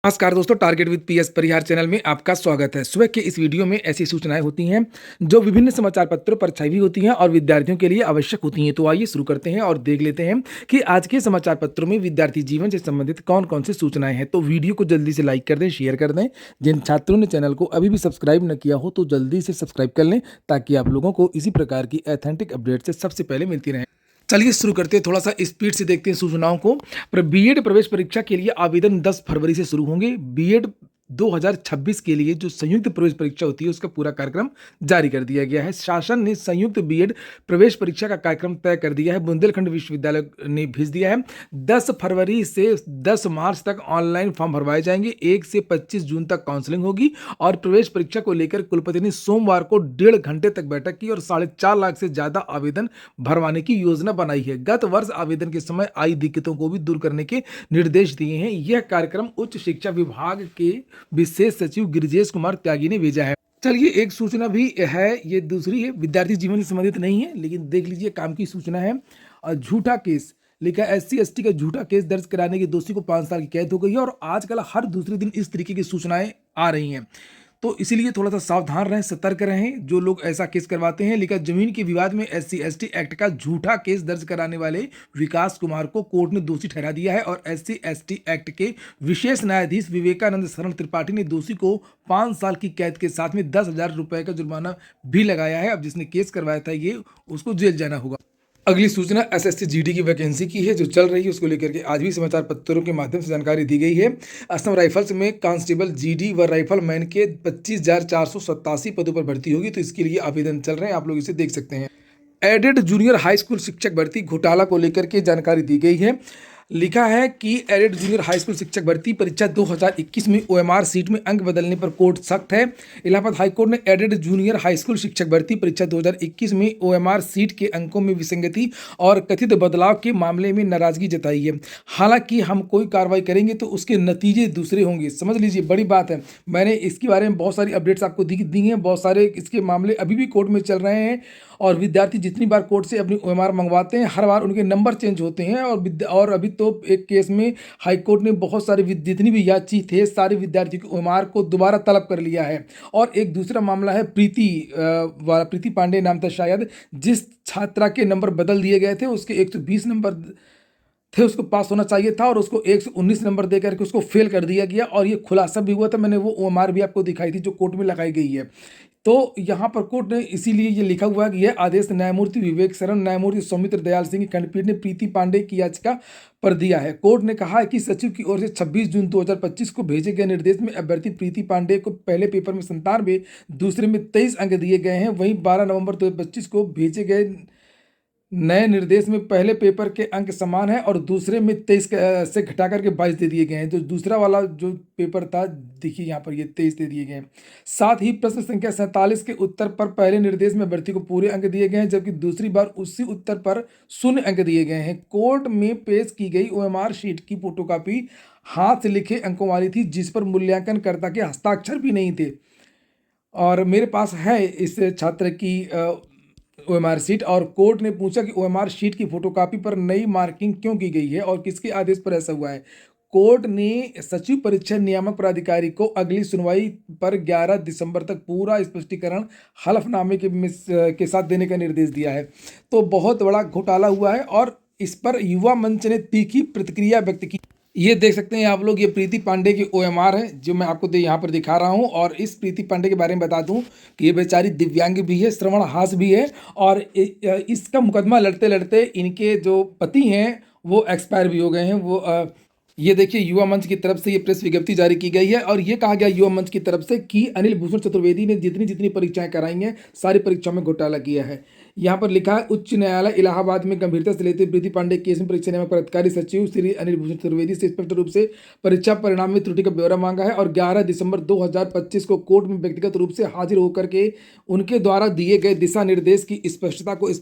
नमस्कार दोस्तों, target with PS Parihar channel में आपका स्वागत है। सुबह के इस वीडियो में ऐसी सूचनाएं होती हैं जो विभिन्न समाचार पत्रों पर छाई हुई होती हैं और विद्यार्थियों के लिए आवश्यक होती हैं। तो आइए शुरू करते हैं और देख लेते हैं कि आज के समाचार पत्रों में विद्यार्थी जीवन से संबंधित कौन कौन सी सूचनाएं हैं। तो वीडियो को जल्दी से लाइक कर दें, शेयर कर दें। जिन छात्रों ने चैनल को अभी भी सब्सक्राइब न किया हो तो जल्दी से सब्सक्राइब कर लें ताकि आप लोगों को इसी प्रकार की ऑथेंटिक अपडेट से सबसे पहले मिलती रहे। चलिए शुरू करते हैं, थोड़ा सा स्पीड से देखते हैं सूचनाओं को। पर बीएड प्रवेश परीक्षा के लिए आवेदन 10 फरवरी से शुरू होंगे। बीएड 2026 के लिए जो संयुक्त प्रवेश परीक्षा होती है उसका पूरा कार्यक्रम जारी कर दिया गया है। शासन ने संयुक्त बीएड प्रवेश परीक्षा का कार्यक्रम तय कर दिया है। बुंदेलखंड विश्वविद्यालय ने भेज दिया है। 10 फरवरी से 10 मार्च तक ऑनलाइन फॉर्म भरवाए जाएंगे। 1 से 25 जून तक काउंसलिंग होगी और प्रवेश परीक्षा को लेकर कुलपति ने सोमवार को 1.5 घंटे तक बैठक की और 4.5 लाख से ज्यादा आवेदन भरवाने की योजना बनाई है। गत वर्ष आवेदन के समय आई दिक्कतों को भी दूर करने के निर्देश दिए हैं। यह कार्यक्रम उच्च शिक्षा विभाग के विशेष सचिव गिरिजेश कुमार त्यागी ने भेजा है। चलिए, एक सूचना भी है, ये दूसरी है, विद्यार्थी जीवन से संबंधित नहीं है, लेकिन देख लीजिए काम की सूचना है। और झूठा केस लिखा, SC/ST का झूठा केस दर्ज कराने के दोषी को 5 साल की कैद हो गई है। और आजकल हर दूसरे दिन इस तरीके की सूचनाएं आ रही हैं, तो इसीलिए थोड़ा सा सावधान रहें, सतर्क रहें जो लोग ऐसा केस करवाते हैं। लिखा, जमीन के विवाद में SC/ST एक्ट का झूठा केस दर्ज कराने वाले विकास कुमार को कोर्ट ने दोषी ठहरा दिया है। और SC/ST एक्ट के विशेष न्यायाधीश विवेकानंद शरण त्रिपाठी ने दोषी को 5 साल की कैद के साथ में 10,000 रुपए का जुर्माना भी लगाया है। अब जिसने केस करवाया था ये उसको जेल जाना होगा। अगली सूचना SSC GD की वैकेंसी की है जो चल रही है, उसको लेकर के आज भी समाचार पत्रों के माध्यम से जानकारी दी गई है। असम राइफल्स में कांस्टेबल GD व राइफलमैन के 25,487 पदों पर भर्ती होगी, तो इसके लिए आवेदन चल रहे हैं, आप लोग इसे देख सकते हैं। एडेड जूनियर हाई स्कूल शिक्षक भर्ती घोटाला को लेकर के जानकारी दी गई है। लिखा है कि एडेड जूनियर हाई स्कूल शिक्षक भर्ती परीक्षा 2021 में OMR सीट में अंक बदलने पर कोर्ट सख्त है। इलाहाबाद हाईकोर्ट ने एडेड जूनियर हाई स्कूल शिक्षक भर्ती परीक्षा 2021 में OMR सीट के अंकों में विसंगति और कथित बदलाव के मामले में नाराजगी जताई है। हालांकि हम कोई कार्रवाई करेंगे तो उसके नतीजे दूसरे होंगे। समझ लीजिए, बड़ी बात है। मैंने इसके बारे में बहुत सारी अपडेट्स आपको दी हैं। बहुत सारे इसके मामले अभी भी कोर्ट में चल रहे हैं और विद्यार्थी जितनी बार कोर्ट से अपनी OMR मंगवाते हैं हर बार उनके नंबर चेंज होते हैं। और अभी तो एक केस में हाई कोर्ट ने बहुत सारे जितनी भी याची थे सारे विद्यार्थियों की OMR को दोबारा तलब कर लिया है। और एक दूसरा मामला है प्रीति पांडे नाम था शायद, जिस छात्रा के नंबर बदल दिए गए थे, उसके 120 नंबर थे, उसको पास होना चाहिए था और उसको 119 नंबर दे करके उसको फेल कर दिया गया। और ये खुलासा भी हुआ था, मैंने वो OMR भी आपको दिखाई थी जो कोर्ट में लगाई गई है। तो यहाँ पर कोर्ट ने इसीलिए ये लिखा हुआ है कि यह आदेश न्यायमूर्ति विवेक शरण, न्यायमूर्ति सौमित्र दयाल सिंह की खंडपीठ ने प्रीति पांडे की याचिका पर दिया है। कोर्ट ने कहा है कि सचिव की ओर से 26 जून 2025 को भेजे गए निर्देश में अभ्यर्थी प्रीति पांडे को पहले पेपर में 97, दूसरे में 23 अंक दिए गए हैं। वहीं 12 नवंबर 2025 को भेजे गए नए निर्देश में पहले पेपर के अंक समान है और दूसरे में 23 से घटा करके 22 दे दिए गए हैं। जो दूसरा वाला जो पेपर था, देखिए यहाँ पर ये 23 दे दिए गए हैं। साथ ही प्रश्न संख्या 47 के उत्तर पर पहले निर्देश में अभ्यर्थी को पूरे अंक दिए गए हैं, जबकि दूसरी बार उसी उत्तर पर 0 अंक दिए गए हैं। कोर्ट में पेश की गई OMR शीट की फोटोकॉपी हाथ से लिखे अंकों वाली थी, जिस पर मूल्यांकनकर्ता के हस्ताक्षर भी नहीं थे। और मेरे पास है इस छात्र की OMR शीट और कोर्ट ने पूछा कि OMR शीट की फोटोकॉपी पर नई मार्किंग क्यों की गई है और किसके आदेश पर ऐसा हुआ है। कोर्ट ने सचिव परीक्षा नियामक प्राधिकारी को अगली सुनवाई पर 11 दिसंबर तक पूरा स्पष्टीकरण हलफनामे के साथ देने का निर्देश दिया है। तो बहुत बड़ा घोटाला हुआ है और इस पर युवा मंच ने तीखी प्रतिक्रिया व्यक्त की। ये देख सकते हैं आप लोग, ये प्रीति पांडे की OMR है जो मैं आपको यहाँ पर दिखा रहा हूँ। और इस प्रीति पांडे के बारे में बता दूँ कि ये बेचारी दिव्यांग भी है, श्रवण हास भी है और इसका मुकदमा लड़ते लड़ते इनके जो पति हैं वो एक्सपायर भी हो गए हैं। ये देखिए, युवा मंच की तरफ से ये प्रेस विज्ञप्ति जारी की गई है और ये कहा गया युवा मंच की तरफ से कि अनिल भूषण चतुर्वेदी ने जितनी परीक्षाएं कराई हैं सारी परीक्षाओं में घोटाला किया है। यहाँ पर लिखा है, उच्च न्यायालय इलाहाबाद में गंभीरता से लेते प्रीति पांडे केस में परीक्षा नियामक प्राधिकारी सचिव श्री अनिल भूषण चतुर्वेदी से स्पष्ट रूप से परीक्षा परिणाम में त्रुटि का ब्यौरा मांगा है और 11 दिसंबर 2025 को कोर्ट में व्यक्तिगत रूप से हाजिर होकर के उनके द्वारा दिए गए दिशा निर्देश की स्पष्टता को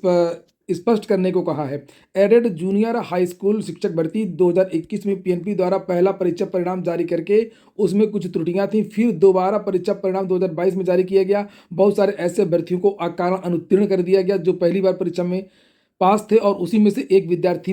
स्पष्ट करने को कहा है। एडेड जूनियर हाई स्कूल शिक्षक भर्ती 2021 में PNP द्वारा पहला परीक्षा परिणाम जारी करके उसमें कुछ त्रुटियां थीं, फिर दोबारा परीक्षा परिणाम 2022 में जारी किया गया। बहुत सारे ऐसे अभ्यर्थियों को अकारण अनुत्तीर्ण कर दिया गया जो पहली बार परीक्षा में पास थे और उसी में से एक विद्यार्थी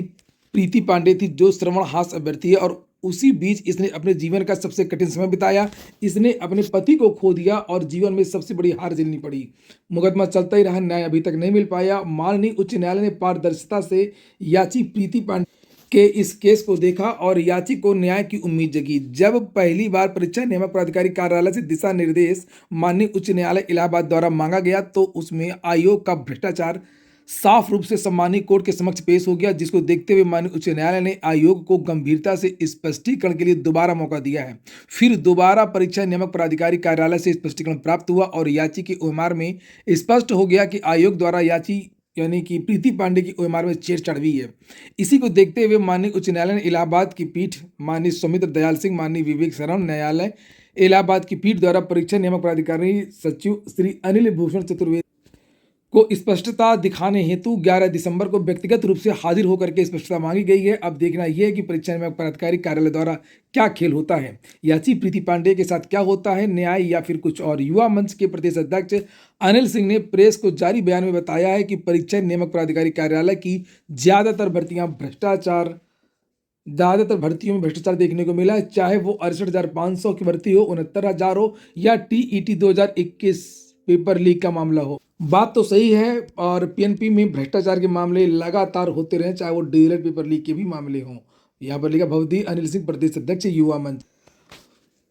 प्रीति पांडे थी जो श्रवण हास अभ्यर्थी है और उसी बीच इसने अपने जीवन का सबसे कठिन समय बिताया। इसने अपने पति को खो दिया और जीवन में सबसे बड़ी हार झेलनी पड़ी। मुकदमा चलता ही रहा, न्याय अभी तक नहीं मिल पाया। माननीय उच्च न्यायालय ने पारदर्शिता से याची प्रीति पांडे के इस केस को देखा और याची को न्याय की उम्मीद जगी। जब पहली बार परीक्षा नियामक प्राधिकारी कार्यालय से दिशा निर्देश माननीय उच्च न्यायालय इलाहाबाद द्वारा मांगा गया तो उसमें आयोग का भ्रष्टाचार साफ रूप से सम्मानीय कोर्ट के समक्ष पेश हो गया, जिसको देखते हुए माननीय उच्च न्यायालय ने आयोग को गंभीरता से स्पष्टीकरण के लिए दोबारा मौका दिया है। फिर दोबारा परीक्षा नियामक प्राधिकारी कार्यालय से स्पष्टीकरण प्राप्त हुआ और याची की ओएमआर में स्पष्ट हो गया कि आयोग द्वारा याची यानी कि प्रीति पांडे की ओएमआर में छेड़छाड़ हुई है। इसी को देखते हुए माननीय उच्च न्यायालय ने इलाहाबाद की पीठ माननीय सौमित्र दयाल सिंह, माननीय विवेक शरण न्यायालय इलाहाबाद की पीठ द्वारा परीक्षा नियामक प्राधिकारी सचिव श्री अनिल भूषण चतुर्वेदी को स्पष्टता दिखाने हेतु 11 दिसंबर को व्यक्तिगत रूप से हाजिर होकर के स्पष्टता मांगी गई है। अब देखना यह है कि परीक्षा नियामक प्राधिकारी कार्यालय द्वारा क्या खेल होता है, याची प्रीति पांडे के साथ क्या होता है, न्याय या फिर कुछ और। युवा मंच के प्रदेश अध्यक्ष अनिल सिंह ने प्रेस को जारी बयान में बताया है कि परीक्षा नियामक प्राधिकारी कार्यालय की ज्यादातर भर्तियों में भ्रष्टाचार देखने को मिला है, चाहे वो 68,500 की भर्ती हो, 69,000 हो या टीईटी 2021 पेपर लीक का मामला हो। बात तो सही है और पीएनपी में भ्रष्टाचार के मामले लगातार होते रहे, चाहे वो डीएलएड पेपर लीक के भी मामले हों। यहाँ पर लिखा भवदी अनिल सिंह प्रदेश अध्यक्ष युवा मंच।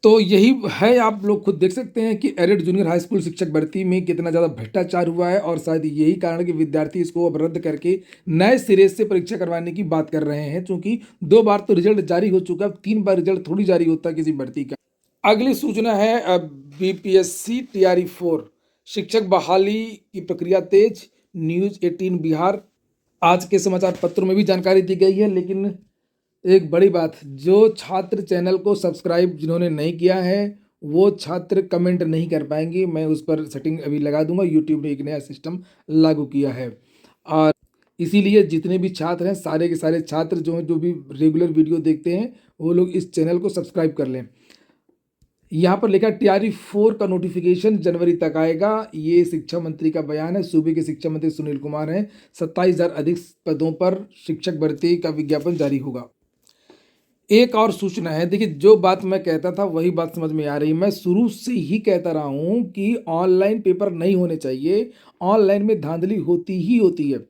तो यही है, आप लोग खुद देख सकते हैं कि एडेड जूनियर हाई स्कूल शिक्षक भर्ती में कितना ज़्यादा भ्रष्टाचार हुआ है और शायद यही कारण कि विद्यार्थी इसको अब रद्द करके नए सिरे से परीक्षा करवाने की बात कर रहे हैं, क्योंकि 2 बार तो रिजल्ट जारी हो चुका है, 3 बार रिजल्ट थोड़ी जारी होता है किसी भर्ती का। अगली सूचना है बीपीएससी टीआरई 4 शिक्षक बहाली की प्रक्रिया तेज। न्यूज 18 बिहार आज के समाचार पत्रों में भी जानकारी दी गई है। लेकिन एक बड़ी बात, जो छात्र चैनल को सब्सक्राइब जिन्होंने नहीं किया है वो छात्र कमेंट नहीं कर पाएंगे। मैं उस पर सेटिंग अभी लगा दूंगा। यूट्यूब ने एक नया सिस्टम लागू किया है और इसीलिए जितने भी छात्र हैं, सारे के सारे छात्र जो भी रेगुलर वीडियो देखते हैं वो लोग इस चैनल को सब्सक्राइब कर लें। यहाँ पर लिखा टीआरई 4 का नोटिफिकेशन जनवरी तक आएगा। ये शिक्षा मंत्री का बयान है। सूबे के शिक्षा मंत्री सुनील कुमार हैं। 27,000 अधिक पदों पर शिक्षक भर्ती का विज्ञापन जारी होगा। एक और सूचना है, देखिए जो बात मैं कहता था वही बात समझ में आ रही। मैं शुरू से ही कहता रहा हूँ कि ऑनलाइन पेपर नहीं होने चाहिए, ऑनलाइन में धांधली होती ही होती है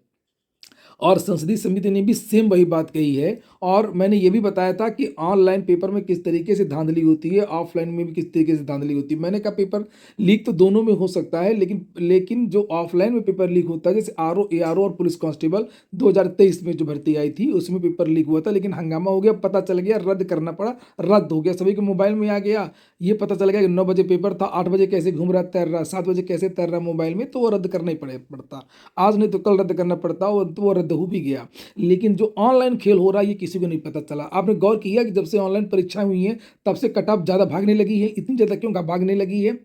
और संसदीय समिति ने भी सेम वही बात कही है। और मैंने ये भी बताया था कि ऑनलाइन पेपर में किस तरीके से धांधली होती है, ऑफलाइन में भी किस तरीके से धांधली होती है। मैंने कहा पेपर लीक तो दोनों में हो सकता है, लेकिन जो ऑफलाइन में पेपर लीक होता है, जैसे आरओ, एआरओ और पुलिस कांस्टेबल 2023 में जो भर्ती आई थी उसमें पेपर लीक हुआ था, लेकिन हंगामा हो गया, पता चल गया, रद्द करना पड़ा, रद्द हो गया, सभी के मोबाइल में आ गया। ये पता चल गया कि 9 बजे पेपर था, 8 बजे कैसे घूम रहा, तैर रहा, 7 बजे कैसे तैर रहा मोबाइल में, तो वो रद्द करना ही पड़ता। आज नहीं तो कल रद्द करना पड़ता, वो रद्द हो भी गया। लेकिन जो ऑनलाइन खेल हो रहा है ये किसी को नहीं पता चला। आपने गौर किया कि जब से ऑनलाइन परीक्षाएं हुई हैं तब से कट ऑफ ज़्यादा भागने लगी है। इतनी ज़्यादा क्यों भागने लगी है?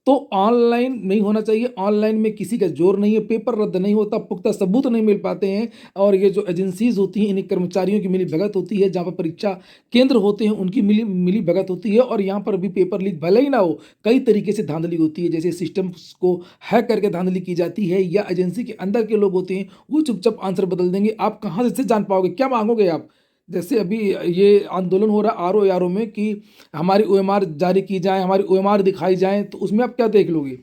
तो ऑनलाइन नहीं होना चाहिए। ऑनलाइन में किसी का जोर नहीं है, पेपर रद्द नहीं होता, पुख्ता सबूत नहीं मिल पाते हैं और ये जो एजेंसीज होती हैं इन्हीं कर्मचारियों की मिली भगत होती है। जहाँ पर परीक्षा केंद्र होते हैं उनकी मिली भगत होती है और यहाँ पर भी पेपर लीक भले ही ना हो, कई तरीके से धांधली होती है। जैसे सिस्टम्स को हैक करके धांधली की जाती है या एजेंसी के अंदर के लोग होते हैं वो चुपचाप आंसर बदल देंगे। आप कहाँ से जान पाओगे, क्या मांगोगे आप? जैसे अभी ये आंदोलन हो रहा आरओ एआरओ में कि हमारी ओएमआर जारी की जाए, हमारी ओएमआर दिखाई जाए, तो उसमें आप क्या देख लोगे?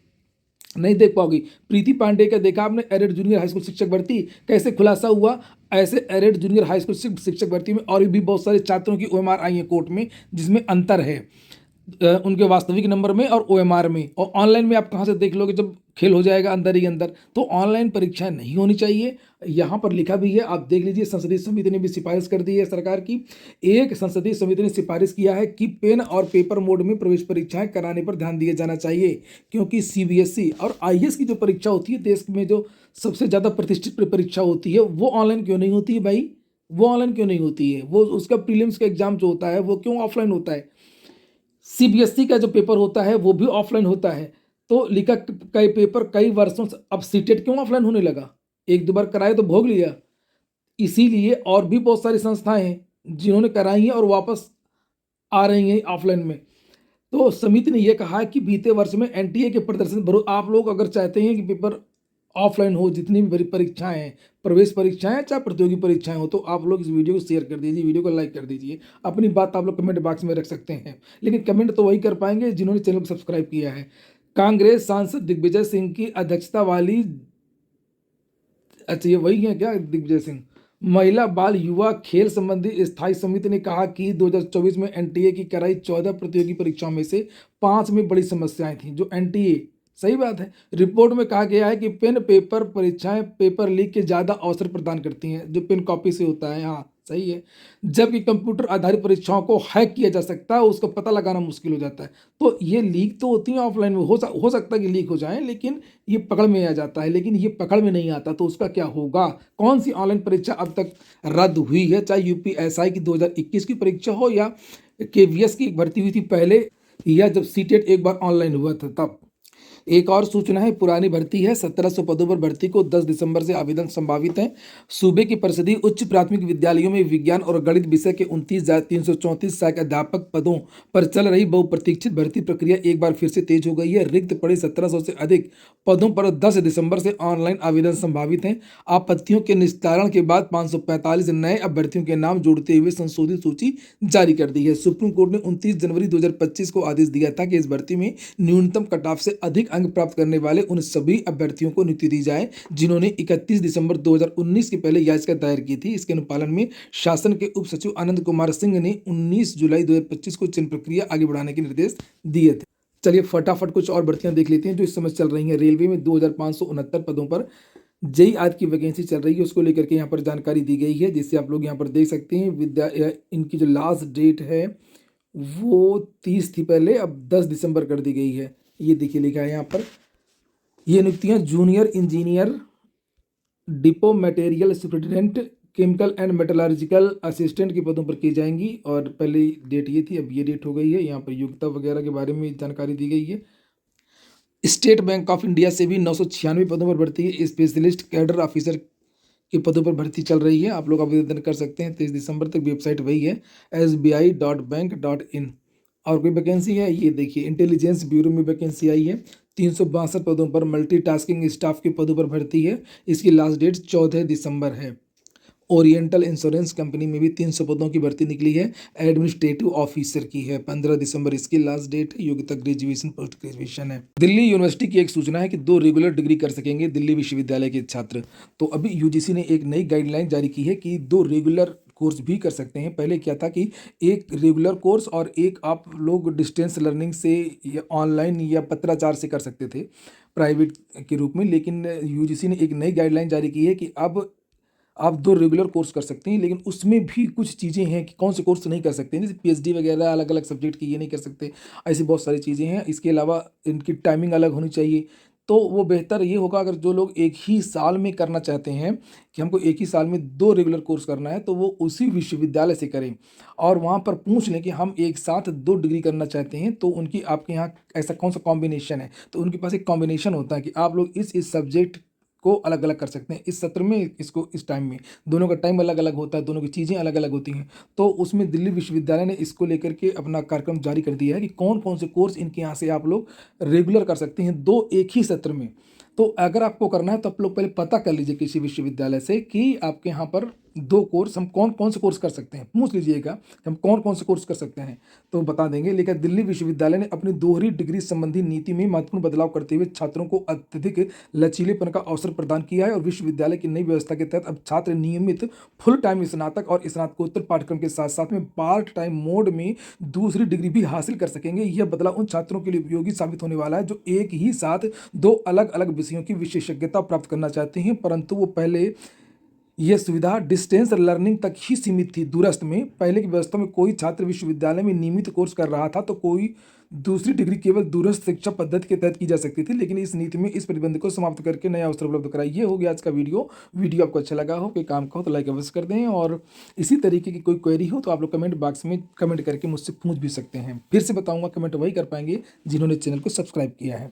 नहीं देख पाओगे। प्रीति पांडे का देखा आपने, एडेड जूनियर हाई स्कूल शिक्षक भर्ती कैसे खुलासा हुआ। ऐसे एडेड जूनियर हाई स्कूल शिक्षक भर्ती में और भी बहुत सारे छात्रों की ओएमआर आई है कोर्ट में, जिसमें अंतर है उनके वास्तविक नंबर में और ओएमआर में। और ऑनलाइन में आप कहाँ से देख लोगे जब खेल हो जाएगा अंदर ही अंदर। तो ऑनलाइन परीक्षाएं नहीं होनी चाहिए। यहाँ पर लिखा भी है, आप देख लीजिए। संसदीय समिति ने भी सिफारिश कर दी है सरकार की। एक संसदीय समिति ने सिफारिश किया है कि पेन और पेपर मोड में प्रवेश परीक्षाएं कराने पर ध्यान दिया जाना चाहिए, क्योंकि सीबीएसई और आईएएस की जो परीक्षा होती है, देश में जो सबसे ज़्यादा प्रतिष्ठित परीक्षा होती है, वो ऑनलाइन क्यों नहीं होती है भाई? वो ऑनलाइन क्यों नहीं होती है? वो उसका प्रीलिम्स का एग्जाम जो होता है वो क्यों ऑफलाइन होता है? सीबीएसई का जो पेपर होता है वो भी ऑफलाइन होता है। तो लिखा कई पेपर कई वर्षों से, अब सीटेट क्यों ऑफलाइन होने लगा? 1-2 बार कराए तो भोग लिया। इसीलिए और भी बहुत सारी संस्थाएं हैं जिन्होंने कराई हैं और वापस आ रही हैं ऑफलाइन में। तो समिति ने यह कहा है कि बीते वर्ष में एनटीए के प्रदर्शन, आप लोग अगर चाहते हैं कि पेपर ऑफलाइन हो, जितनी भी बड़ी परीक्षाएं हैं, प्रवेश परीक्षाएं चाहे प्रतियोगी परीक्षाएं हो, तो आप लोग इस वीडियो को शेयर कर दीजिए, वीडियो को लाइक कर दीजिए। अपनी बात आप लोग कमेंट बॉक्स में रख सकते हैं, लेकिन कमेंट तो वही कर पाएंगे जिन्होंने चैनल को सब्सक्राइब किया है। कांग्रेस सांसद दिग्विजय सिंह की अध्यक्षता वाली, अच्छा ये वही है क्या दिग्विजय सिंह, महिला बाल युवा खेल संबंधी स्थायी समिति ने कहा कि 2024 में एनटीए की कराई 14 प्रतियोगी परीक्षाओं में से 5 में बड़ी समस्याएं थीं। जो एनटीए, सही बात है, रिपोर्ट में कहा गया है कि पेन पेपर परीक्षाएं पेपर लीक के ज़्यादा अवसर प्रदान करती हैं, जो पेन कॉपी से होता है, हाँ सही है। जबकि कंप्यूटर आधारित परीक्षाओं को हैक किया जा सकता है, उसका पता लगाना मुश्किल हो जाता है। तो ये लीक तो होती है ऑफलाइन में, हो सकता है कि लीक हो जाए, लेकिन ये पकड़ में आ जाता है, लेकिन ये पकड़ में नहीं आता तो उसका क्या होगा। कौन सी ऑनलाइन परीक्षा अब तक रद्द हुई है, चाहे यूपीएसआई की 2021 की परीक्षा हो या केवीएस की भर्ती हुई थी पहले, या जब सीटेट एक बार ऑनलाइन हुआ था तब। एक और सूचना है, पुरानी भर्ती है, 1700 पदों पर भर्ती को 10 दिसंबर से आवेदन संभावित है। सूबे की परिषदीय उच्च प्राथमिक विद्यालयों में विज्ञान और गणित विषय के 29,334 सहायक अध्यापक पदों पर चल रही बहुप्रतीक्षित भर्ती प्रक्रिया एक बार फिर से तेज हो गई है। रिक्त पड़े 1700 से अधिक पदों पर 10 दिसंबर से ऑनलाइन आवेदन संभावित हैं। आपत्तियों के निस्तारण के बाद 545 नए अभ्यर्थियों के नाम जोड़ते हुए संशोधित सूची जारी कर दी है। सुप्रीम कोर्ट ने 29 जनवरी 2025 को आदेश दिया था कि इस भर्ती में न्यूनतम कट ऑफ से अधिक अंक प्राप्त करने वाले उन सभी अभ्यर्थियों को नियुक्ति दी जाए जिन्होंने 31 दिसंबर 2019 के पहले याचिका दायर की थी। इसके अनुपालन में शासन के उप सचिव आनंद कुमार सिंह ने 19 जुलाई 2025 को चयन प्रक्रिया आगे बढ़ाने के निर्देश दिए थे। चलिए फटाफट कुछ और भर्तियां देख लेते हैं जो इस समय चल रही हैं। रेलवे में 2569 पदों पर जेई आज की वैकेंसी चल रही है, उसको लेकर के यहाँ पर जानकारी दी गई है, जिससे आप लोग यहाँ पर देख सकते हैं। इनकी जो लास्ट डेट है वो 30 थी पहले, अब 10 दिसंबर कर दी गई है। ये देखिए लिखा है यहाँ पर, ये नियुक्तियां junior engineer, depot material superintendent, chemical and metallurgical assistant के पदों पर की जाएंगी। और पहले डेट ये थी, अब ये डेट हो गई है। यहाँ पर योग्यता वगैरह के बारे में जानकारी दी गई है। स्टेट बैंक ऑफ इंडिया से भी 996 पदों पर भर्ती है। स्पेशलिस्ट कैडर ऑफिसर के पदों पर भर्ती चल रही है, आप लोग आवेदन कर सकते हैं 23 दिसंबर तक। वेबसाइट वही है sbi.bank.in। और कोई वैकेंसी है, ये देखिए इंटेलिजेंस ब्यूरो में वैकेंसी आई है। 362 पदों पर मल्टीटास्किंग स्टाफ के पदों पर भर्ती है। इसकी लास्ट डेट 14 दिसंबर है। ओरिएंटल इंश्योरेंस कंपनी में भी 300 पदों की भर्ती निकली है, एडमिनिस्ट्रेटिव ऑफिसर की है। 15 दिसंबर इसकी लास्ट डेट है। योग्यता ग्रेजुएशन पोस्ट ग्रेजुएशन है। दिल्ली यूनिवर्सिटी की एक सूचना है कि 2 रेगुलर डिग्री कर सकेंगे दिल्ली विश्वविद्यालय के छात्र। तो अभी यूजीसी ने एक नई गाइडलाइन जारी की है कि 2 रेगुलर कोर्स भी कर सकते हैं। पहले क्या था कि एक रेगुलर कोर्स और एक आप लोग डिस्टेंस लर्निंग से या ऑनलाइन या पत्राचार से कर सकते थे प्राइवेट के रूप में, लेकिन यूजीसी ने एक नई गाइडलाइन जारी की है कि अब आप 2 रेगुलर कोर्स कर सकते हैं, लेकिन उसमें भी कुछ चीज़ें हैं कि कौन से कोर्स नहीं कर सकते हैं, जैसे पीएचडी वगैरह अलग अलग सब्जेक्ट की ये नहीं कर सकते, ऐसी बहुत सारी चीज़ें हैं। इसके अलावा इनकी टाइमिंग अलग होनी चाहिए। तो वो बेहतर ये होगा अगर जो लोग एक ही साल में करना चाहते हैं कि हमको एक ही साल में 2 रेगुलर कोर्स करना है, तो वो उसी विश्वविद्यालय से करें और वहाँ पर पूछ लें कि हम एक साथ 2 डिग्री करना चाहते हैं, तो उनकी आपके यहाँ ऐसा कौन सा कॉम्बिनेशन है। तो उनके पास एक कॉम्बिनेशन होता है कि आप लोग इस सब्जेक्ट को अलग अलग कर सकते हैं, इस सत्र में, इसको इस टाइम में। दोनों का टाइम अलग अलग होता है, दोनों की चीज़ें अलग अलग होती हैं। तो उसमें दिल्ली विश्वविद्यालय ने इसको लेकर के अपना कार्यक्रम जारी कर दिया है कि कौन कौन से कोर्स इनके यहाँ से आप लोग रेगुलर कर सकते हैं 2 एक ही सत्र में। तो अगर आपको करना है तो आप लोग पहले पता कर लीजिए किसी विश्वविद्यालय से कि आपके यहाँ पर 2 कोर्स, हम कौन कौन से कोर्स कर सकते हैं, पूछ लीजिएगा हम कौन कौन से कोर्स कर सकते हैं तो बता देंगे। लेकिन दिल्ली विश्वविद्यालय ने अपनी दोहरी डिग्री संबंधी नीति में महत्वपूर्ण बदलाव करते हुए छात्रों को अत्यधिक लचीलेपन का अवसर प्रदान किया है और विश्वविद्यालय की नई व्यवस्था के तहत अब छात्र नियमित फुल टाइम स्नातक और स्नातकोत्तर पाठ्यक्रम के साथ साथ में पार्ट टाइम मोड में दूसरी डिग्री भी हासिल कर सकेंगे। यह बदलाव उन छात्रों के लिए उपयोगी साबित होने वाला है जो एक ही साथ 2 अलग अलग विषयों की विशेषज्ञता प्राप्त करना चाहते हैं, परंतु वो पहले यह सुविधा डिस्टेंस लर्निंग तक ही सीमित थी। दूरस्थ में पहले की व्यवस्था में कोई छात्र विश्वविद्यालय में नियमित कोर्स कर रहा था तो कोई दूसरी डिग्री केवल दूरस्थ शिक्षा पद्धति के तहत की जा सकती थी, लेकिन इस नीति में इस प्रतिबंध को समाप्त करके नया अवसर उपलब्ध कराया। ये हो गया आज का वीडियो आपको अच्छा लगा हो, कोई काम का हो तो लाइक अवश्य कर दें, और इसी तरीके की कोई क्वेरी हो तो आप लोग कमेंट बॉक्स में कमेंट करके मुझसे पूछ भी सकते हैं। फिर से बताऊंगा, कमेंट वही कर पाएंगे जिन्होंने चैनल को सब्सक्राइब किया है।